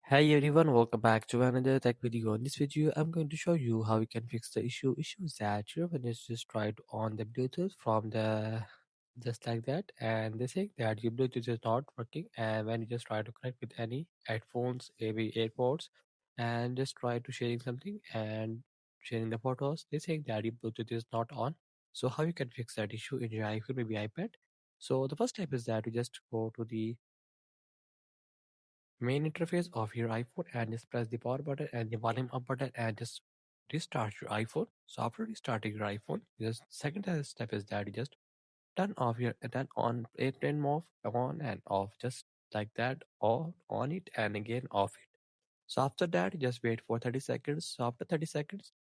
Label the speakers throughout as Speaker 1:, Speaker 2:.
Speaker 1: Hey everyone, welcome back to another tech video. In this video, I'm going to show you how you can fix the issue. Issue is that when you just try to on the Bluetooth from the just like that, and they say that your Bluetooth is not working. And when you just try to connect with any headphones, maybe AirPods, and just try to sharing something and sharing the photos, they say that your Bluetooth is not on. So how you can fix that issue in your iPhone, maybe iPad? So the first step is that you just go to the main interface of your iPhone and just press the power button and the volume up button and just restart your iPhone. So after restarting your iPhone, just second step is that you just turn on airplane mode on and off just like that, or on it and again off it. So after that, you just wait for 30 seconds. So after 30 seconds,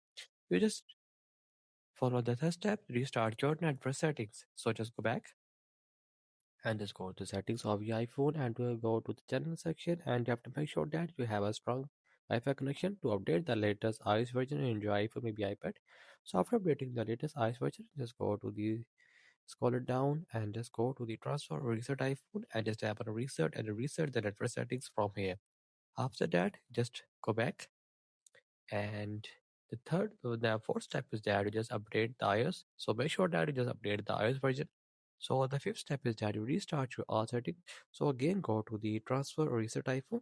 Speaker 1: you just follow the third step, restart your network settings. So just go back and just go to settings of your iPhone and go to the channel section, and you have to make sure that you have a strong Wi-Fi connection to update the latest iOS version in your iPhone, maybe iPad. So after updating the latest iOS version, just go to the scroll it down and just go to the transfer or reset iPhone and just tap on reset and reset the network settings from here. After that, just go back, and the fourth step is that you just update the iOS. So make sure that you just update the iOS version. So the fifth step is that you restart your all settings. So again, go to the transfer or reset iPhone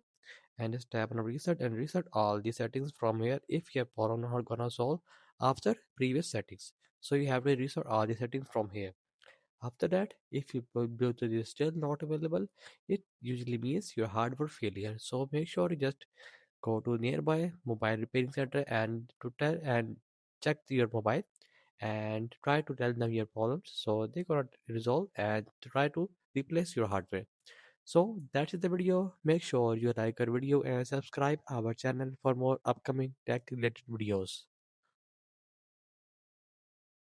Speaker 1: and just tap on reset and reset all the settings from here if your problem not gonna solve after previous settings. So you have to reset all the settings from here. After that, if your Bluetooth is still not available, it usually means your hardware failure. So make sure you just go to nearby mobile repairing center and to tell and check your mobile and try to tell them your problems so they gonna resolve and try to replace your hardware. So that is the video. Make sure you like our video and subscribe our channel for more upcoming tech related videos.